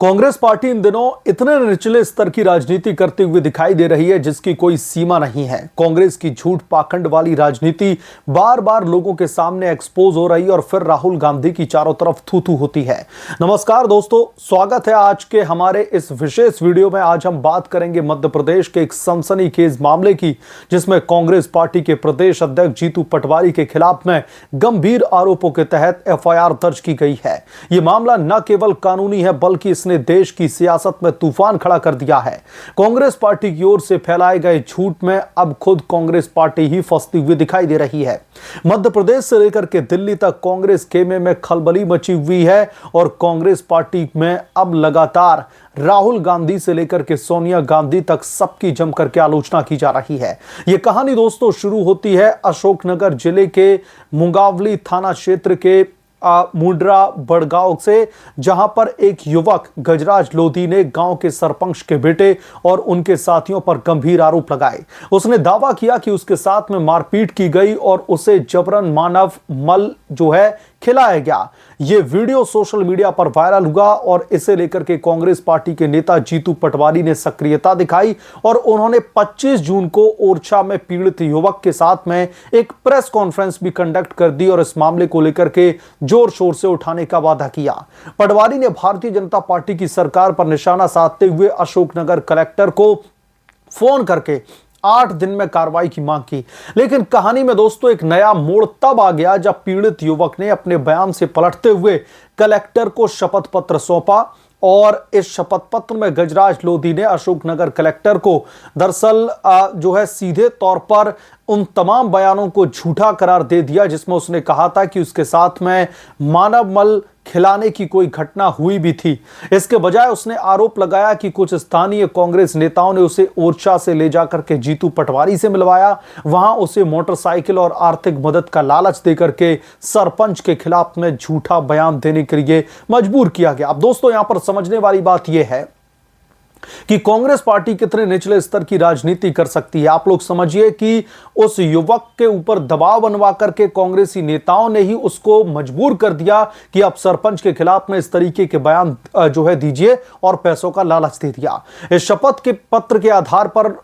Congress party इन दिनों इतने निचले स्तर की राजनीति करते हुए दिखाई दे रही है जिसकी कोई सीमा नहीं है। कांग्रेस की झूठ पाखंड वाली राजनीति बार बार लोगों के सामने एक्सपोज हो रही है और फिर राहुल गांधी की चारों तरफ थू थू होती है। नमस्कार दोस्तों, स्वागत है आज के हमारे इस विशेष वीडियो में। आज हम बात करेंगे मध्य प्रदेश के एक सनसनीखेज मामले की, जिसमें कांग्रेस पार्टी के प्रदेश अध्यक्ष जीतू पटवारी के खिलाफ में गंभीर आरोपों के तहत एफआईआर दर्ज की गई है। यह मामला न केवल कानूनी है बल्कि इसने देश की सियासत में तूफान खड़ा कर दिया है। कांग्रेस पार्टी की ओर से फैलाए गए झूठ में अब खुद कांग्रेस पार्टी ही फंसती हुई दिखाई दे रही है। मध्य प्रदेश से लेकर के दिल्ली तक कांग्रेस खेमे में खलबली मची हुई है और कांग्रेस पार्टी में अब लगातार राहुल गांधी से लेकर के सोनिया गांधी तक सबकी जमकर के आलोचना की जा रही है। यह कहानी दोस्तों शुरू होती है अशोकनगर जिले के मुंगावली थाना क्षेत्र के मुंड्रा बड़गांव से, जहां पर एक युवक गजराज लोधी ने गांव के सरपंच के बेटे और उनके साथियों पर गंभीर आरोप लगाए। उसने दावा किया कि उसके साथ में मारपीट की गई और उसे जबरन मानव मल जो है खिलाया गया। यह वीडियो सोशल मीडिया पर वायरल हुआ और इसे लेकर के कांग्रेस पार्टी के नेता जीतू पटवारी ने सक्रियता दिखाई और उन्होंने 25 जून को ओरछा में पीड़ित युवक के साथ में एक प्रेस कॉन्फ्रेंस भी कंडक्ट कर दी और इस मामले को लेकर के जोर शोर से उठाने का वादा किया। पटवारी ने भारतीय जनता पार्टी की सरकार पर निशाना साधते हुए अशोकनगर कलेक्टर को फोन करके 8 दिन में कार्रवाई की मांग की। लेकिन कहानी में दोस्तों एक नया मोड़ तब आ गया जब पीड़ित युवक ने अपने बयान से पलटते हुए कलेक्टर को शपथ पत्र सौंपा और इस शपथ पत्र में गजराज लोधी ने अशोकनगर कलेक्टर को दरअसल जो है सीधे तौर पर उन तमाम बयानों को झूठा करार दे दिया जिसमें उसने कहा था कि उसके साथ में मानव मल खिलाने की कोई घटना हुई भी थी। इसके बजाय उसने आरोप लगाया कि कुछ स्थानीय कांग्रेस नेताओं ने उसे ओरछा से ले जाकर के जीतू पटवारी से मिलवाया, वहां उसे मोटरसाइकिल और आर्थिक मदद का लालच देकर के सरपंच के खिलाफ में झूठा बयान देने के लिए मजबूर किया गया। अब दोस्तों यहां पर समझने वाली बात यह है कि कांग्रेस पार्टी कितने निचले स्तर की राजनीति कर सकती है। आप लोग समझिए कि उस युवक के ऊपर दबाव बनवा करके कांग्रेसी नेताओं ने ही उसको मजबूर कर दिया कि आप सरपंच के खिलाफ में इस तरीके के बयान जो है दीजिए और पैसों का लालच दे दिया। इस शपथ के पत्र के आधार पर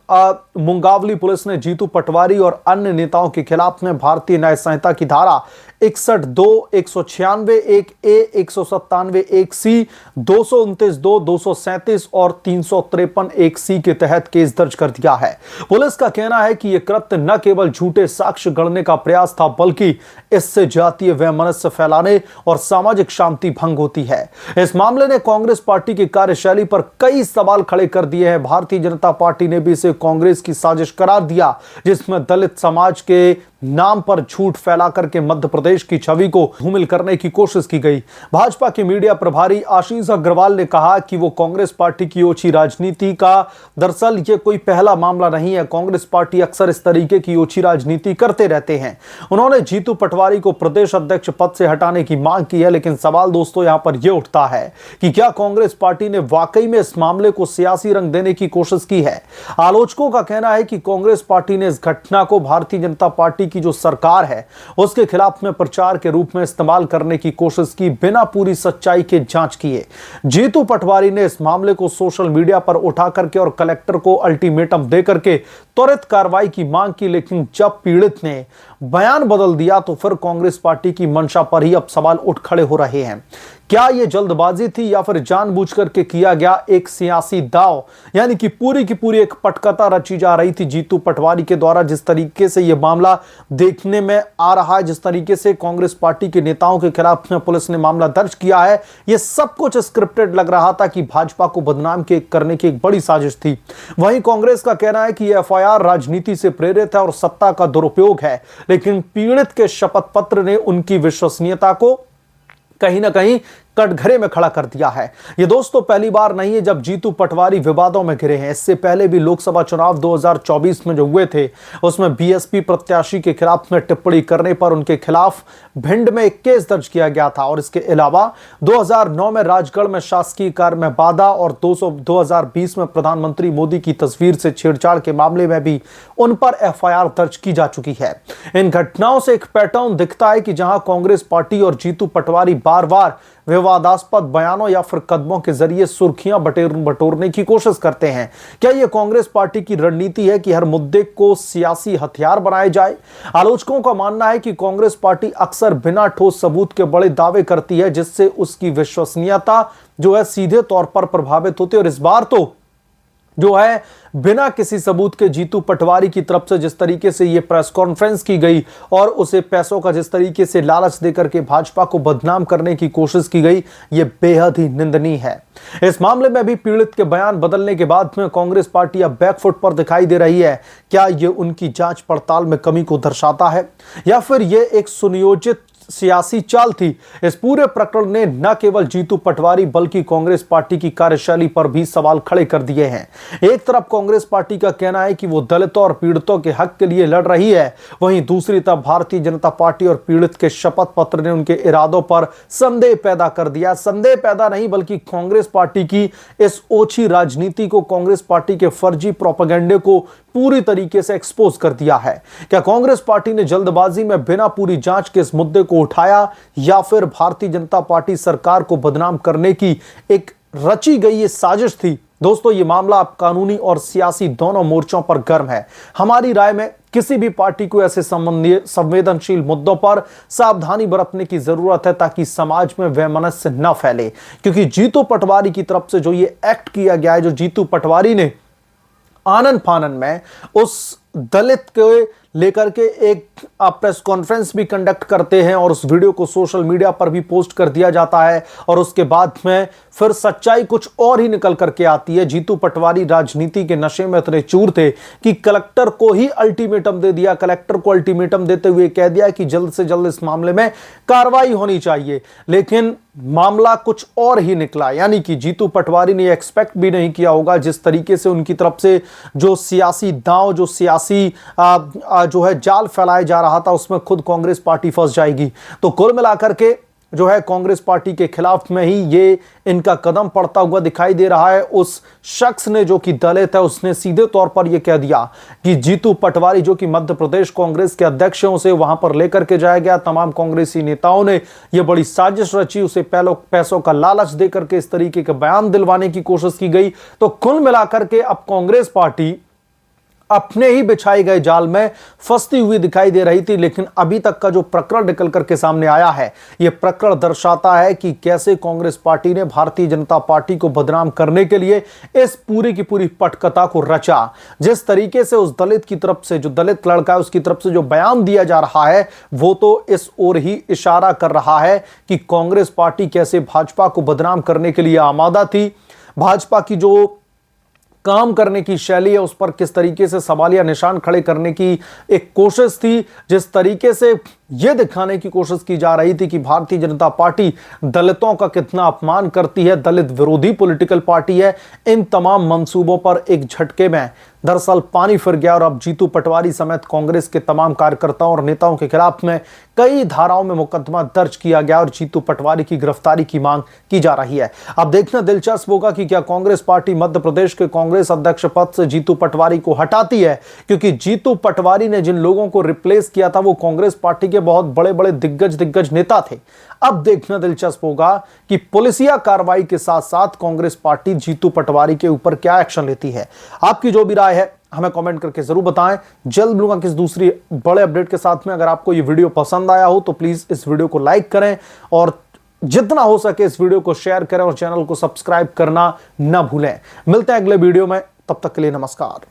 मुंगावली पुलिस ने जीतू पटवारी और अन्य नेताओं के खिलाफ में भारतीय न्याय संहिता की धारा 61(2), 196 (1)(a), 197 (1)(c), 229(2), 237 और 353 (1)(c) के तहत केस दर्ज कर दिया है। पुलिस का कहना है कि यह कृत्य न केवल झूठे साक्ष्य गढ़ने का प्रयास था बल्कि इससे जातीय वैमनस्य फैलाने और सामाजिक शांति भंग होती है। इस मामले ने कांग्रेस पार्टी की कार्यशैली पर कई सवाल खड़े कर दिए हैं। भारतीय जनता पार्टी ने भी इसे कांग्रेस की साजिश करार दिया जिसमें दलित समाज के नाम पर झूठ फैला करके मध्य प्रदेश की छवि को धूमिल करने की कोशिश की गई। भाजपा के मीडिया प्रभारी आशीष अग्रवाल ने कहा कि वो कांग्रेस पार्टी की ओछी राजनीति का दरअसल ये कोई पहला मामला नहीं है। कांग्रेस पार्टी अक्सर इस तरीके की ओछी राजनीति करते रहते हैं। उन्होंने जीतू पटवारी को प्रदेश अध्यक्ष पद से हटाने की मांग की है। लेकिन सवाल दोस्तों यहां पर यह उठता है कि क्या कांग्रेस पार्टी ने वाकई में इस मामले को सियासी रंग देने की कोशिश की है। आलोचकों का कहना है कि कांग्रेस पार्टी ने इस घटना को भारतीय जनता पार्टी की जो सरकार है उसके खिलाफ में प्रचार के रूप में इस्तेमाल करने की कोशिश की बिना पूरी सच्चाई के जांच किए। जीतू पटवारी ने इस मामले को सोशल मीडिया पर उठा करके और कलेक्टर को अल्टीमेटम दे करके त्वरित कार्रवाई की मांग की। लेकिन जब पीड़ित ने बयान बदल दिया तो फिर कांग्रेस पार्टी की मंशा पर ही अब सवाल उठ खड़े हो रहे हैं। क्या यह जल्दबाजी थी या फिर जानबूझकर के किया गया एक सियासी दांव, यानी कि पूरी की पूरी एक पटकथा रची जा रही थी जीतू पटवारी के द्वारा। जिस तरीके से यह मामला देखने में आ रहा है, जिस तरीके से कांग्रेस पार्टी के नेताओं के खिलाफ में पुलिस ने मामला दर्ज किया है, यह सब कुछ स्क्रिप्टेड लग रहा था कि भाजपा को बदनाम करने की एक बड़ी साजिश थी। वहीं कांग्रेस का कहना है कि यह एफआईआर राजनीति से प्रेरित है और सत्ता का दुरुपयोग है। लेकिन पीड़ित के शपथ पत्र ने उनकी विश्वसनीयता को कहीं ना कहीं कटघरे में खड़ा कर दिया है। ये दोस्तों पहली बार नहीं है जब जीतू पटवारी विवादों में घिरे हैं। इससे पहले भी लोकसभा चुनाव 2024 में जो हुए थे उसमें बीएसपी प्रत्याशी के खिलाफ में टिप्पणी करने पर उनके खिलाफ भिंड में एक केस दर्ज किया गया था। और इसके अलावा 2009 में राजगढ़ में शासकीय कार्य में बाधा और 2020 में प्रधानमंत्री मोदी की तस्वीर से छेड़छाड़ के मामले में भी उन पर एफआईआर दर्ज की जा चुकी है। इन घटनाओं से एक पैटर्न दिखता है कि जहां कांग्रेस पार्टी और जीतू पटवारी बार बार विवादास्पद बयानों या फिर कदमों के जरिए सुर्खियां बटोरने की कोशिश करते हैं। क्या यह कांग्रेस पार्टी की रणनीति है कि हर मुद्दे को सियासी हथियार बनाया जाए? आलोचकों का मानना है कि कांग्रेस पार्टी अक्सर बिना ठोस सबूत के बड़े दावे करती है, जिससे उसकी विश्वसनीयता जो है सीधे तौर पर प्रभावित होती है। और इस बार तो जो है बिना किसी सबूत के जीतू पटवारी की तरफ से जिस तरीके से ये प्रेस कॉन्फ्रेंस की गई और उसे पैसों का जिस तरीके से लालच देकर के भाजपा को बदनाम करने की कोशिश की गई, ये बेहद ही निंदनीय है। इस मामले में भी पीड़ित के बयान बदलने के बाद में कांग्रेस पार्टी अब बैकफुट पर दिखाई दे रही है। क्या ये उनकी जांच पड़ताल में कमी को दर्शाता है या फिर ये एक सुनियोजित सियासी चाल थी? इस पूरे प्रकरण ने न केवल जीतू पटवारी बल्कि कांग्रेस पार्टी की कार्यशैली पर भी सवाल खड़े कर दिए हैं। एक तरफ कांग्रेस पार्टी का कहना है कि वो दलितों और पीड़ितों के हक के लिए लड़ रही है, वहीं दूसरी तरफ भारतीय जनता पार्टी और पीड़ित के शपथ पत्र ने उनके इरादों पर संदेह पैदा कर दिया। संदेह पैदा नहीं बल्कि कांग्रेस पार्टी की इस ओछी राजनीति को, कांग्रेस पार्टी के फर्जी प्रोपेगेंडे को पूरी तरीके से एक्सपोज कर दिया है। क्या कांग्रेस पार्टी ने जल्दबाजी में बिना पूरी जांच के इस मुद्दे को उठाया या फिर भारतीय जनता पार्टी सरकार को बदनाम करने की एक रची गई ये साजिश थी? दोस्तों, ये मामला अब कानूनी और सियासी दोनों मोर्चों पर गर्म है। हमारी राय में किसी भी पार्टी को ऐसे संवेदनशील मुद्दों पर सावधानी बरतने की जरूरत है ताकि समाज में वैमनस्य न फैले। क्योंकि जीतू पटवारी की तरफ से जो ये एक्ट किया गया है, जो जीतू पटवारी ने आनन फानन में उस दलित के लेकर के एक प्रेस कॉन्फ्रेंस भी कंडक्ट करते हैं और उस वीडियो को सोशल मीडिया पर भी पोस्ट कर दिया जाता है और उसके बाद में फिर सच्चाई कुछ और ही निकल करके आती है। जीतू पटवारी राजनीति के नशे में इतने चूर थे कि कलेक्टर को ही अल्टीमेटम दे दिया। कलेक्टर को अल्टीमेटम देते हुए कह दिया कि जल्द से जल्द इस मामले में कार्रवाई होनी चाहिए, लेकिन मामला कुछ और ही निकला। यानी कि जीतू पटवारी ने एक्सपेक्ट भी नहीं किया होगा जिस तरीके से उनकी तरफ से जो सियासी दांव, जो सियासी जो है जाल फैलाया जा रहा था, उसमें खुद कांग्रेस पार्टी फंस जाएगी। तो कुल मिलाकर के जो है कांग्रेस पार्टी के खिलाफ में ही ये इनका कदम पड़ता हुआ दिखाई दे रहा है। उस शख्स ने जो कि दलित है, उसने सीधे तौर पर यह कह दिया कि जीतू पटवारी जो कि मध्य प्रदेश कांग्रेस के अध्यक्ष हैं, उसे वहां पर लेकर के जाया गया। तमाम कांग्रेसी नेताओं ने यह बड़ी साजिश रची, उसे पैसों का लालच देकर के इस तरीके के बयान दिलवाने की कोशिश की गई। तो कुल मिलाकर के अब कांग्रेस पार्टी अपने ही बिछाए गए जाल में फंसती हुई दिखाई दे रही थी। लेकिन अभी तक का जो प्रकरण निकल करके सामने आया है, यह प्रकरण दर्शाता है कि कैसे कांग्रेस पार्टी ने भारतीय जनता पार्टी को बदनाम करने के लिए इस पूरी की पूरी पटकथा को रचा। जिस तरीके से उस दलित की तरफ से, जो दलित लड़का है, उसकी तरफ से जो बयान दिया जा रहा है, वो तो इस ओर ही इशारा कर रहा है कि कांग्रेस पार्टी कैसे भाजपा को बदनाम करने के लिए आमादा थी। भाजपा की जो काम करने की शैली है, उस पर किस तरीके से सवालिया निशान खड़े करने की एक कोशिश थी। जिस तरीके से यह दिखाने की कोशिश की जा रही थी कि भारतीय जनता पार्टी दलितों का कितना अपमान करती है, दलित विरोधी पॉलिटिकल पार्टी है, इन तमाम मंसूबों पर एक झटके में दरअसल पानी फिर गया और अब जीतू पटवारी समेत कांग्रेस के तमाम कार्यकर्ताओं और नेताओं के खिलाफ में कई धाराओं में मुकदमा दर्ज किया गया और जीतू पटवारी की गिरफ्तारी की मांग की जा रही है। अब देखना दिलचस्प होगा कि क्या कांग्रेस पार्टी मध्य प्रदेश के कांग्रेस अध्यक्ष पद से जीतू पटवारी को हटाती है, क्योंकि जीतू पटवारी ने जिन लोगों को रिप्लेस किया था वो कांग्रेस पार्टी के बहुत बड़े बड़े दिग्गज नेता थे। अब देखना दिलचस्प होगा कि पुलिसिया कार्रवाई के साथ साथ कांग्रेस पार्टी जीतू पटवारी के ऊपर क्या एक्शन लेती है। आपकी जो भी राय है हमें कमेंट करके जरूर बताएं। जल्द मिलूंगा किस दूसरी बड़े अपडेट के साथ में। अगर आपको ये वीडियो पसंद आया हो तो प्लीज इस वीडियो को लाइक करें और जितना हो सके इस वीडियो को शेयर करें और चैनल को सब्सक्राइब करना ना भूलें। मिलते हैं अगले वीडियो में, तब तक के लिए नमस्कार।